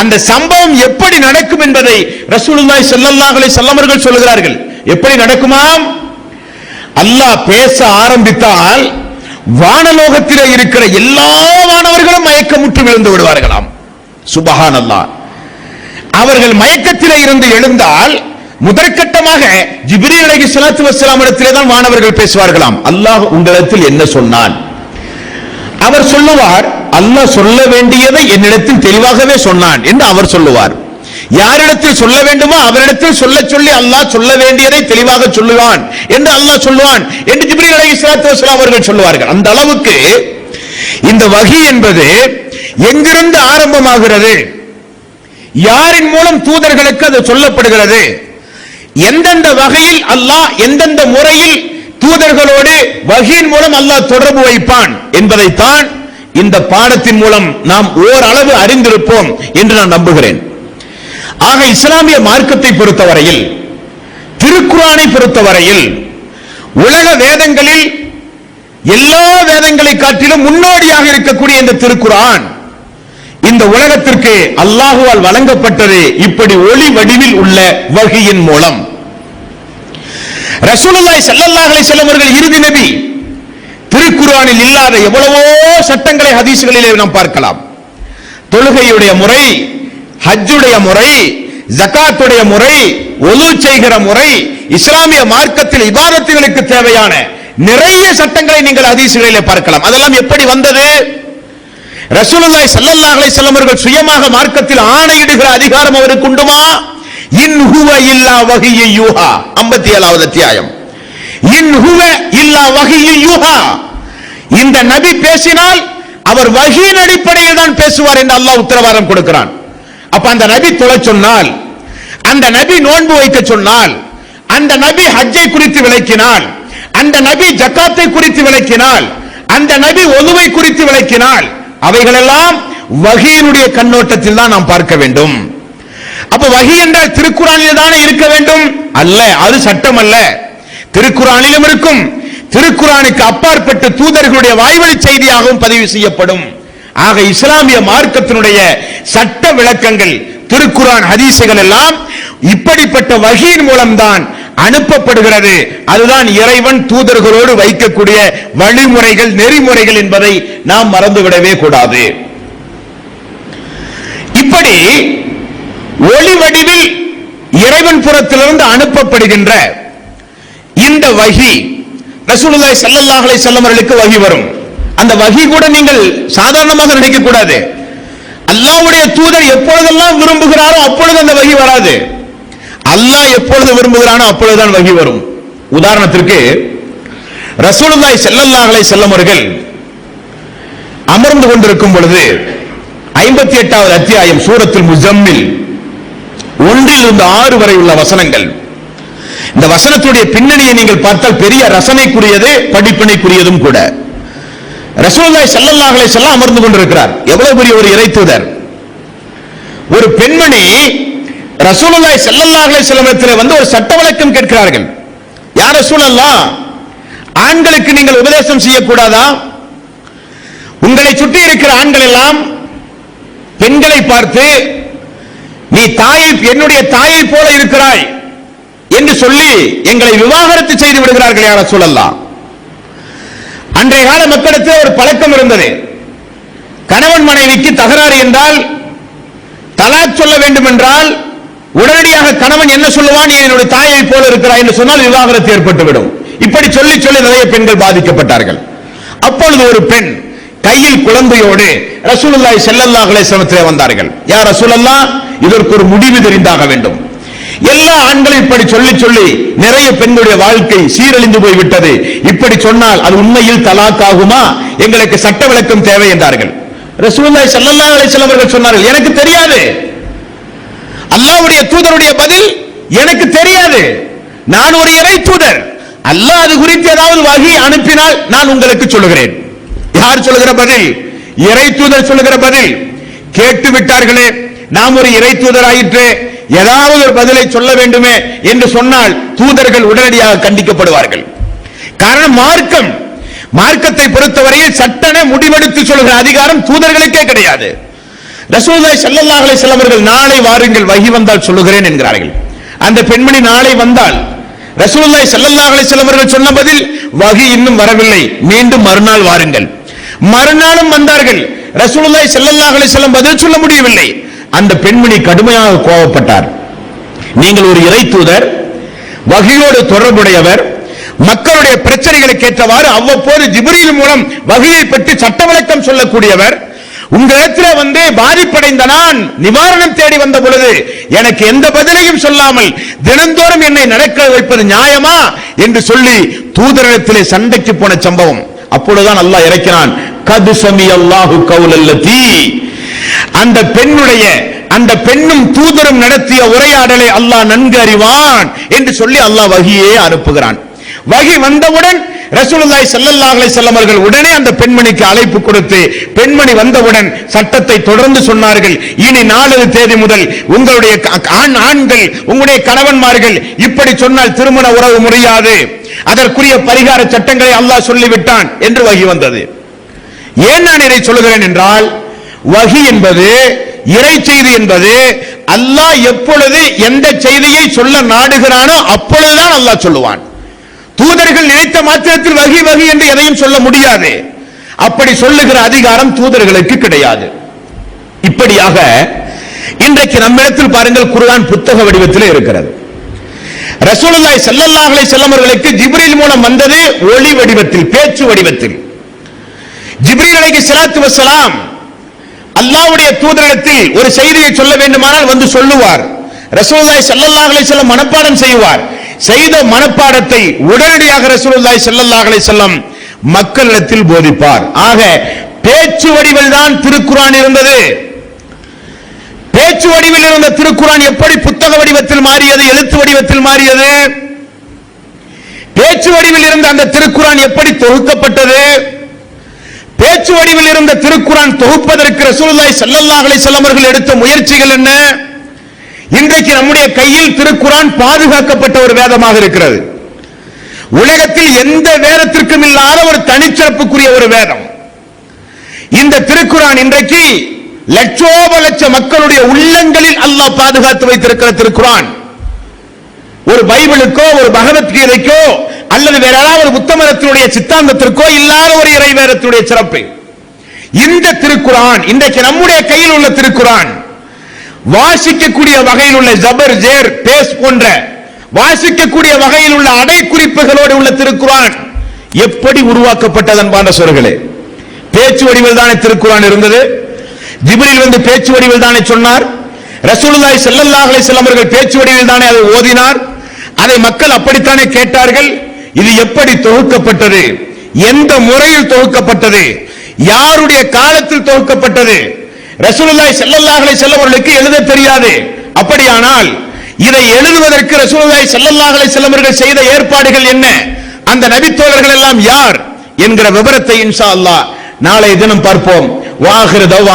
அந்த சம்பவம் எப்படி நடக்கும் என்பதை ரசூலுல்லாஹி ஸல்லல்லாஹு அலைஹி வஸல்லம் அவர்கள் சொல்கிறார்கள். எப்படி நடக்குமாம்? அல்லாஹ் பேச ஆரம்பித்தால் வானலோகத்தில் இருக்கிற எல்லா வானவர்களும் மயக்கமுற்று விழுந்து விடுவார்களாம். சுப்ஹானல்லாஹ். அவர்கள் மயக்கத்தில் இருந்து எழுந்தால் முதற்கட்டமாக ஜிப்ரீல் அலைஹிஸ்ஸலாத்து வஸ்ஸலாம் இடத்திலே தான் வானவர்கள் பேசுவார்களாம். அல்லாஹ் உங்களிடத்தில் என்ன சொன்னான்? அவர் சொல்லுவார், அல்லாஹ் சொல்ல வேண்டியதை என்னிடத்தில் தெளிவாகவே சொன்னான் என்று அவர் சொல்லுவார். யாரிடத்தில் சொல்ல வேண்டுமோ அவரிடத்தில் சொல்ல சொல்லி அல்லாஹ் சொல்ல வேண்டியதை தெளிவாக சொல்லுவான் என்று அல்லாஹ் சொல்லுவான் என்று ஜிப்ரீல் அலைஹிஸ்ஸலாத்து வஸ்ஸலாம் அவர்கள் சொல்லுவார்கள். அந்த அளவுக்கு இந்த வஹி என்பது எங்கிருந்து ஆரம்பமாகிறது, யாரின் மூலம் தூதர்களுக்கு அது சொல்லப்படுகிறது, எந்தெந்த வகையில் அல்லாஹ் எந்தெந்த முறையில் தூதர்களோடு வஹீயின் மூலம் அல்லாஹ் தொடர்பு வைப்பான் என்பதைத்தான் இந்த பாடத்தின் மூலம் நாம் ஓரளவு அறிந்திருப்போம் என்று நான் நம்புகிறேன். ஆக இஸ்லாமிய மார்க்கத்தை பொறுத்தவரையில், திருக்குர்ஆனை பொறுத்தவரையில், உலக வேதங்களில் எல்லா வேதங்களை காட்டிலும் முன்னோடியாக இருக்கக்கூடிய இந்த திருக்குர்ஆன் இந்த உலகத்திற்கு அல்லாஹுவால் வழங்கப்பட்டது இப்படி ஒளி வடிவில் உள்ள வஹீயின் மூலம். ரசூலுல்லாஹி ஸல்லல்லாஹு அலைஹி வஸல்லம் அவர்கள் இறுதி நபி. திருக்குர்ஆனில் இல்லாத எவ்வளவோ சட்டங்களை ஹதீஸ்களிலே நாம் பார்க்கலாம். தொழுகையுடைய முறை, ஹஜ்ஜுடைய முறை, ஜகாத்துடைய முறை, ஒலு செய்கிற முறை, இஸ்லாமிய மார்க்கத்தில் இபாதத்துகளுக்கு தேவையான நிறைய சட்டங்களை நீங்கள் ஹதீஸ்களிலே பார்க்கலாம். அதெல்லாம் எப்படி வந்தது? ரசூலுல்லாஹி ஸல்லல்லாஹு அலைஹி வஸல்லம் அவர்கள் சுயமாக மார்க்கத்தில் ஆணையிடுகிற அதிகாரம் அவருக்கு உண்டுமா? இன் ஹுவ இல்லா வஹியு யூஹா. 57வது அத்தியாயம். இன் ஹுவ இல்லா வஹியு யூஹா. இந்த நபி பேசினால் அவர் வஹீயின் அடிப்படையில் தான் பேசுவார் என்று அல்லாஹ் உத்தரவாதம் கொடுக்கிறான். அப்ப அந்த நபி தொழச் சொன்னால், அந்த நபி நோன்பு வைக்க சொன்னால், அந்த நபி ஹஜ்ஜை குறித்து விளக்கினால், அந்த நபி ஜகாத்தை குறித்து விளக்கினால், அந்த நபி ஒதுவை குறித்து விளக்கினால், அவைகளெல்லாம் வஹீயினுடைய கண்ணோட்டத்தில் தான் நாம் பார்க்க வேண்டும். அப்ப வஹீ என்றால் திருக்குர்ஆனில் தானே இருக்க வேண்டும்? அல்ல, அது சட்டம் அல்ல. திருக்குர்ஆனிலும் இருக்கும், திருக்குர்ஆனுக்கு அப்பாற்பட்டு தூதர்களுடைய வாய்வழி செய்தியாகவும் பதிவு செய்யப்படும். ஆக இஸ்லாமிய மார்க்கத்தினுடைய சட்ட விளக்கங்கள், திருக்குர்ஆன் ஹதீசுகள் எல்லாம் இப்படிப்பட்ட வஹீயின் மூலம்தான் அனுப்பப்படுகிறது. அதுதான் இறைவன் தூதர்களோடு வைக்கக்கூடிய வழிமுறைகள், நெறிமுறைகள் என்பதை நாம் மறந்துவிடவே கூடாது. இப்படி ஒளி வடிவில் இறைவன் புறத்திலிருந்து அனுப்பப்படுகின்ற இந்த வஹி, ரசூலுல்லாஹி ஸல்லல்லாஹு அலைஹி வஸல்லம் அவர்களுக்கு வஹி வரும். அந்த வஹி கூட நீங்கள் சாதாரணமாக நினைக்க கூடாது. அல்லாஹ்வுடைய தூதர் எப்பொழுதெல்லாம் விரும்புகிறாரோ அப்பொழுது அந்த வஹி வராது. அல்லாஹ் எப்பொழுது விரும்புகிறானோ அப்பொழுதுதான் வஹி வரும். உதாரணத்திற்கு ரசூலுல்லாஹி ஸல்லல்லாஹு அலைஹி வஸல்லம் அவர்கள் அமர்ந்து கொண்டிருக்கும் பொழுது 58வது அத்தியாயம் சூரத்துல் முஸம்மில் 1 இலிருந்து 6 வரை உள்ள வசனங்கள், இந்த வசனத்துடைய பின்னணியை நீங்கள் பார்த்தால் பெரிய ரசனைக்குரியது, படிப்பினைக்குரியதும் கூட. ரசூலுல்லாஹி ஸல்லல்லாஹு அலைஹி வஸல்லம் அமர்ந்து கொண்டிருக்கிறார். எவ்வளவு பெரிய ஒரு இறை தூதர்! ஒரு பெண்மணி ரசூலுல்லாஹி ஸல்லல்லாஹு அலைஹி வஸல்லம் வந்து ஒரு சட்ட விளக்கம் கேட்கிறார்கள். யா ரசூலல்லாஹ், ஆண்களுக்கு நீங்கள் உபதேசம் செய்யக்கூடாதா? உங்களை சுற்றி இருக்கிற ஆண்கள் எல்லாம் பெண்களை பார்த்து நீ என்னுடைய தாயை போல இருக்கிறாய் என்று சொல்லி எங்களை விவாகரத்து செய்து விடுகிறார்கள். யா ரசூலல்லாஹ், அன்றைய கால மக்களிடத்தில் ஒரு பழக்கம் இருந்தது. கணவன் மனைவிக்கு தகராறு என்றால், தலாக் சொல்ல வேண்டும் என்றால் உடனடியாக கணவன் என்ன சொல்லுவான்? நீ என்னுடைய தாயை போல இருக்கிறாய் என்று சொன்னால் விவாகரத்து ஏற்பட்டுவிடும். இப்படி சொல்லி சொல்லி நிறைய பெண்கள் பாதிக்கப்பட்டார்கள். அப்பொழுது ஒரு பெண் கையில் குழந்தையோடு ரசூலுல்லாஹி ஸல்லல்லாஹு அலைஹி வஸல்லம் வந்தார்கள். யா ரசூலல்லாஹ், இதற்கு ஒரு முடிவு தெரிந்தாக வேண்டும். எல்லா ஆண்களும் இப்படி சொல்லி சொல்லி நிறைய பெண்களுடைய வாழ்க்கை சீரழிந்து போய்விட்டது. இப்படி சொன்னால் அது உண்மையில் தலாக் ஆகுமா? எங்களுக்கு சட்ட விளக்கம் தேவை என்றார்கள். ரசூலுல்லாஹி ஸல்லல்லாஹு அலைஹி வஸல்லம் அவர்கள் சொன்னார்கள், எனக்கு தெரியாது. அல்லாஹ்வுடைய தூதருடைய பதில், எனக்கு தெரியாது. நான் ஒரு இறை தூதர். அல்லாஹ் அது குறித்து ஏதாவது வஹி அனுப்பினால் நான் உங்களுக்கு சொல்லுகிறேன். யார் சொல்லுகிற பதில்? இறை தூதர் சொல்லுகிற பதில். கேட்டு விட்டார்களே, நாம் ஒரு இறை தூதர் ஆயிற்று, ஏதாவது ஒரு பதிலை சொல்ல வேண்டுமே என்று சொன்னால் தூதர்கள் உடனடியாக கண்டிக்கப்படுவார்கள். காரணம் மார்க்கத்தை பொறுத்தவரையில் சட்டன முடிவெடுத்து சொல்கிற அதிகாரம் தூதர்களுக்கே கிடையாது. ரசூலுல்லாஹி ஸல்லல்லாஹு அலைஹி வஸல்லம் அவர்கள் நாளை வாருங்கள், வஹி வந்தால் சொல்லுகிறேன் என்கிறார்கள். அந்த பெண்மணி நாளை வந்தால் ரசூலுல்லாஹி ஸல்லல்லாஹு அலைஹி வஸல்லம் அவர்கள் சொன்ன பதில், வஹி இன்னும் வரவில்லை, மீண்டும் மறுநாள் வாருங்கள். மறுநாளும் வந்தார்கள். ரசூலுல்லாஹி ஸல்லல்லாஹு அலைஹி வஸல்லம் பதில் சொல்ல முடியவில்லை. அந்த பெண்மணி கடுமையாக கோபப்பட்டார். நீங்கள் ஒரு இறை தூதர், வஹியோடு தொடர்புடையவர், மக்களுடைய பிரச்சனைகளுக்கு ஏற்றவாறு அவ்வப்போது ஜிப்ரீல் மூலம் வஹியை பற்றி சட்ட விளக்கம் சொல்லக்கூடியவர், உங்களிடத்தில் வந்து பாதிப்படைந்த நான் நிவாரணம் தேடி வந்த பொழுது எனக்கு எந்த பதிலையும் சொல்லாமல் தினந்தோறும் என்னை நடக்க வைப்பது நியாயமா என்று சொல்லி தூதரிடத்திலே சண்டைக்கு போன சம்பவம். அப்பொழுதுதான் அல்லாஹ் இறக்கினான், கத் ஸமியல்லாஹு கௌலல்லதி. அந்த பெண்ணும் தூதரும் நடத்திய உரையாடலை அல்லாஹ் நன்கு அறிவான் என்று சொல்லி அல்லாஹ் வஹியை அனுப்புகிறான். வஹி வந்தவுடன் ரசூலுல்லாஹி ஸல்லல்லாஹு அலைஹி வஸல்லம் அவர்கள் உடனே அந்த பெண்மணிக்கு அழைப்பு கொடுத்து, பெண்மணி வந்தவுடன் சட்டத்தை தொடர்ந்து சொன்னார்கள். இனி 4 தேதி முதல் உங்களுடைய ஆண்கள், உங்களுடைய கணவன்மார்கள் இப்படி சொன்னால் திருமண உறவு முறியாது, அதற்குரிய பரிகார சட்டங்களை அல்லாஹ் சொல்லிவிட்டான் என்று வஹி வந்தது. ஏன் நான் இதை சொல்லுகிறேன் என்றால், வஹி என்பது, இறை செய்தி என்பது அல்லாஹ் எப்பொழுது எந்த செய்தியை சொல்ல நாடுகிறானோ அப்பொழுதுதான் அல்லாஹ் சொல்லுவான். தூதர்கள் நினைத்த மாத்திரத்தில் வஹி வஹி என்று எதையும் சொல்ல முடியாது. அப்படி சொல்லுகிற அதிகாரம் தூதர்களுக்கு கிடையாது. இப்படியாக இன்றைக்கு நம்மிடத்தில் பாருங்கள், குர்ஆன் புத்தக வடிவத்தில் இருக்கிறது. ரசூலுல்லாஹி ஸல்லல்லாஹு அலைஹி வஸல்லம் அவர்களுக்கு ஜிப்ரீல் மூலம் வந்தது ஒளி வடிவத்தில், பேச்சு வடிவத்தில். ஜிப்ரீல் அலைஹிஸ்ஸலாத்து வஸ்ஸலாம் அல்லாஹ்வுடைய தூதரிடத்தில் ஒரு செய்தியை சொல்ல வேண்டுமானால் வந்து சொல்லுவார். ரசூலுல்லாஹி ஸல்லல்லாஹு அலைஹி வஸல்லம் மனப்பாடம் செய்வார். செய்த மனப்பாடத்தை உடனடியாக ரசூலுல்லாஹி ஸல்லல்லாஹு அலைஹி வஸல்லம் மக்களிடத்தில் போதிப்பார். ஆக பேச்சு வடிவில் தான் திருக்குர்ஆன் இருந்தது. பேச்சு வடிவில் இருந்த திருக்குர்ஆன் எப்படி புத்தக வடிவத்தில் மாறியது, எழுத்து வடிவத்தில் மாறியது? பேச்சு வடிவில் இருந்த அந்த திருக்குர்ஆன் எப்படி தொகுக்கப்பட்டது? பேச்சு வடிவில் இருந்த திருக்குர்ஆன் தொகுப்பதற்கு ரசூலுல்லாஹி ஸல்லல்லாஹு அலைஹி வஸல்லம் அவர்கள் எடுத்த முயற்சிகள் என்ன? இன்றைக்கு நம்முடைய கையில் திருக்குர்ஆன் பாதுகாக்கப்பட்ட ஒரு வேதமாக இருக்கிறது. உலகத்தில் எந்த வேதத்திற்கும் இல்லாத ஒரு தனிச்சிறப்புக்குரிய ஒரு வேதம் இந்த திருக்குர்ஆன். இன்றைக்கு லட்சோப லட்ச மக்களுடைய உள்ளங்களில் அல்லாஹ் பாதுகாத்து வைத்திருக்கிற திருக்குர்ஆன். ஒரு பைபிளுக்கோ, ஒரு பகவத்கீதைக்கோ, அல்லது வேற ஏதாவது புத்த மதத்தினுடைய சித்தாந்தத்திற்கோ இல்லாத ஒரு இறை வேதத்தினுடைய சிறப்பு இந்த திருக்குர்ஆன். இன்றைக்கு நம்முடைய கையில் உள்ள திருக்குர்ஆன் வாசிக்கக்கூடிய வகையில் உள்ள ஜபர், ஜேர், பேஸ் போன்ற வாசிக்கக்கூடிய வகையில் உள்ள அடைக்குறிப்புகளோடு உள்ள திருக்குர்ஆன் எப்படி உருவாக்கப்பட்டது அன்பான சகோதரர்களே? பேச்சு வடிவில் தானே திருக்குர்ஆன் இருந்தது. ஜிப்ரீல் வந்து பேச்சு வடிவில் தானே சொன்னார். ரசூலுல்லாஹி ஸல்லல்லாஹு அலைஹி வஸல்லம் அவர்கள் பேச்சு வடிவில் தானே அதை ஓதினார். அதை மக்கள் அப்படித்தானே கேட்டார்கள். இது எப்படி தொகுக்கப்பட்டது? எந்த முறையில் தொகுக்கப்பட்டது? யாருடைய காலத்தில் தொகுக்கப்பட்டது? ரசூலுல்லாஹி ஸல்லல்லாஹு அலைஹி வஸல்லம் அவர்களுக்கு எழுத தெரியாது. அப்படியானால் இதை எழுதுவதற்கு ரசூலுல்லாஹி ஸல்லல்லாஹு அலைஹி வஸல்லம் அவர்கள் செய்த ஏற்பாடுகள் என்ன, அந்த நபித்தோழர்கள் எல்லாம் யார் என்கிற விவரத்தை இன்ஷா அல்லாஹ் நாளை தினம் பார்ப்போம். வாஹிரு தௌவா